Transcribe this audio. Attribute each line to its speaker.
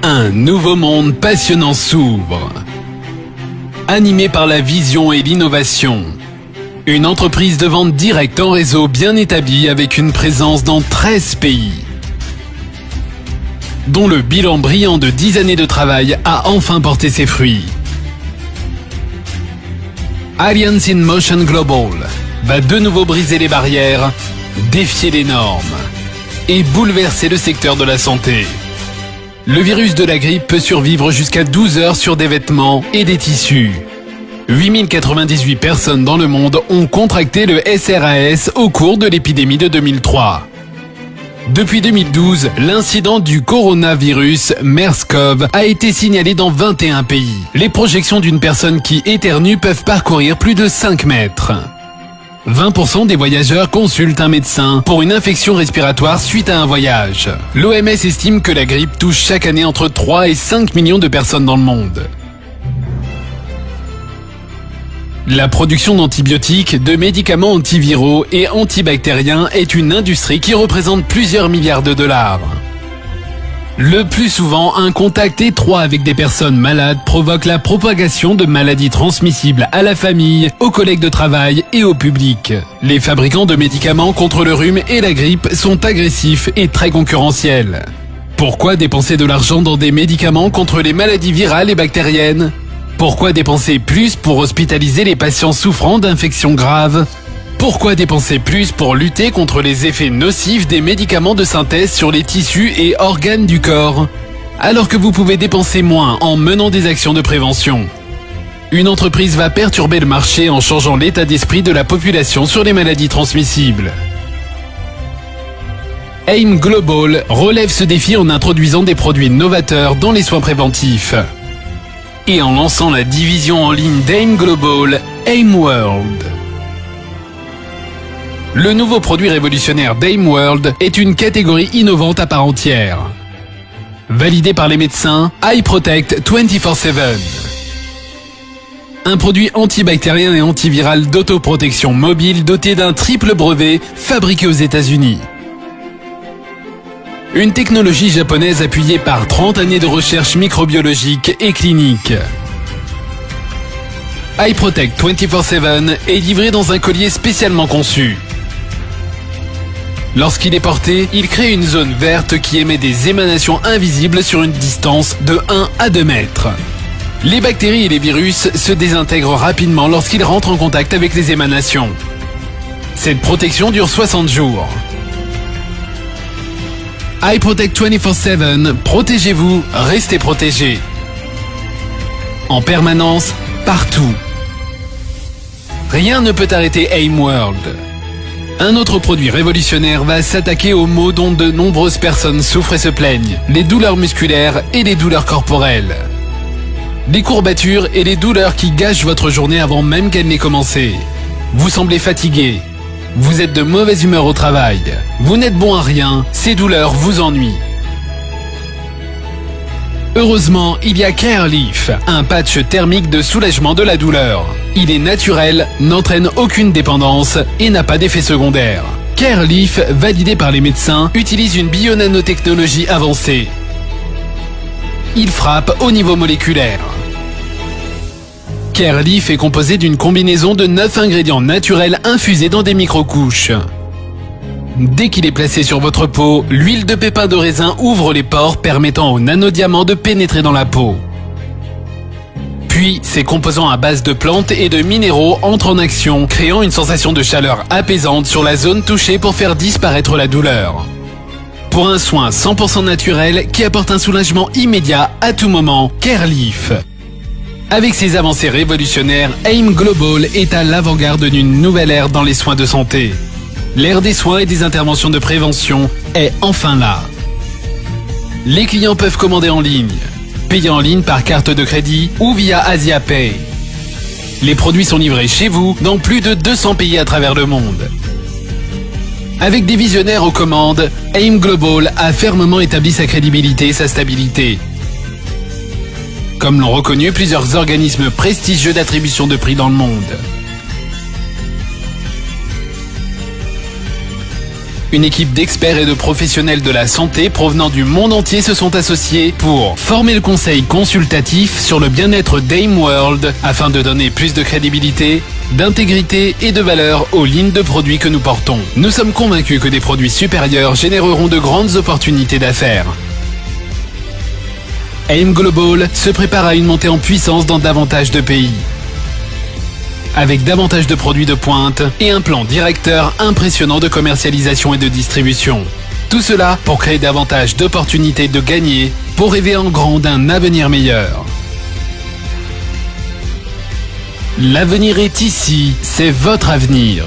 Speaker 1: Un nouveau monde passionnant s'ouvre. Animé par la vision et l'innovation. Une entreprise de vente directe en réseau bien établie avec une présence dans 13 pays. Dont le bilan brillant de 10 années de travail a enfin porté ses fruits. Alliance in Motion Global va de nouveau briser les barrières, défier les normes et bouleverser le secteur de la santé. Le virus de la grippe peut survivre jusqu'à 12 heures sur des vêtements et des tissus. 8098 personnes dans le monde ont contracté le SRAS au cours de l'épidémie de 2003. Depuis 2012, l'incident du coronavirus MERS-CoV a été signalé dans 21 pays. Les projections d'une personne qui éternue peuvent parcourir plus de 5 mètres. 20% des voyageurs consultent un médecin pour une infection respiratoire suite à un voyage. L'OMS estime que la grippe touche chaque année entre 3 et 5 millions de personnes dans le monde. La production d'antibiotiques, de médicaments antiviraux et antibactériens est une industrie qui représente plusieurs milliards de dollars. Le plus souvent, un contact étroit avec des personnes malades provoque la propagation de maladies transmissibles à la famille, aux collègues de travail et au public. Les fabricants de médicaments contre le rhume et la grippe sont agressifs et très concurrentiels. Pourquoi dépenser de l'argent dans des médicaments contre les maladies virales et bactériennes ? Pourquoi dépenser plus pour hospitaliser les patients souffrant d'infections graves ? Pourquoi dépenser plus pour lutter contre les effets nocifs des médicaments de synthèse sur les tissus et organes du corps, alors que vous pouvez dépenser moins en menant des actions de prévention ? Une entreprise va perturber le marché en changeant l'état d'esprit de la population sur les maladies transmissibles. AIM Global relève ce défi en introduisant des produits novateurs dans les soins préventifs. Et en lançant la division en ligne d'AIM Global, AIM World. Le nouveau produit révolutionnaire d'AIM World est une catégorie innovante à part entière. Validé par les médecins, iProtect 24/7. Un produit antibactérien et antiviral d'autoprotection mobile doté d'un triple brevet fabriqué aux États-Unis. Une technologie japonaise appuyée par 30 années de recherche microbiologique et clinique. iProtect 24/7 est livré dans un collier spécialement conçu. Lorsqu'il est porté, il crée une zone verte qui émet des émanations invisibles sur une distance de 1 à 2 mètres. Les bactéries et les virus se désintègrent rapidement lorsqu'ils rentrent en contact avec les émanations. Cette protection dure 60 jours. iProtect 24/7, protégez-vous, restez protégés. En permanence, partout. Rien ne peut arrêter AIM World. Un autre produit révolutionnaire va s'attaquer aux maux dont de nombreuses personnes souffrent et se plaignent, les douleurs musculaires et les douleurs corporelles. Les courbatures et les douleurs qui gâchent votre journée avant même qu'elle n'ait commencé. Vous semblez fatigué. Vous êtes de mauvaise humeur au travail. Vous n'êtes bon à rien. Ces douleurs vous ennuient. Heureusement, il y a CareLeaf, un patch thermique de soulagement de la douleur. Il est naturel, n'entraîne aucune dépendance et n'a pas d'effet secondaire. CareLeaf, validé par les médecins, utilise une bionanotechnologie avancée. Il frappe au niveau moléculaire. CareLeaf est composé d'une combinaison de 9 ingrédients naturels infusés dans des microcouches. Dès qu'il est placé sur votre peau, l'huile de pépins de raisin ouvre les pores permettant aux nanodiamants de pénétrer dans la peau. Puis, ces composants à base de plantes et de minéraux entrent en action, créant une sensation de chaleur apaisante sur la zone touchée pour faire disparaître la douleur. Pour un soin 100% naturel qui apporte un soulagement immédiat à tout moment, CareLeaf. Avec ses avancées révolutionnaires, AIM Global est à l'avant-garde d'une nouvelle ère dans les soins de santé. L'ère des soins et des interventions de prévention est enfin là. Les clients peuvent commander en ligne, payer en ligne par carte de crédit ou via AsiaPay. Les produits sont livrés chez vous dans plus de 200 pays à travers le monde. Avec des visionnaires aux commandes, AIM Global a fermement établi sa crédibilité et sa stabilité. Comme l'ont reconnu plusieurs organismes prestigieux d'attribution de prix dans le monde. Une équipe d'experts et de professionnels de la santé provenant du monde entier se sont associés pour former le conseil consultatif sur le bien-être d'AIM World afin de donner plus de crédibilité, d'intégrité et de valeur aux lignes de produits que nous portons. Nous sommes convaincus que des produits supérieurs généreront de grandes opportunités d'affaires. AIM Global se prépare à une montée en puissance dans davantage de pays, avec davantage de produits de pointe et un plan directeur impressionnant de commercialisation et de distribution. Tout cela pour créer davantage d'opportunités de gagner, pour rêver en grand d'un avenir meilleur. L'avenir est ici, c'est votre avenir.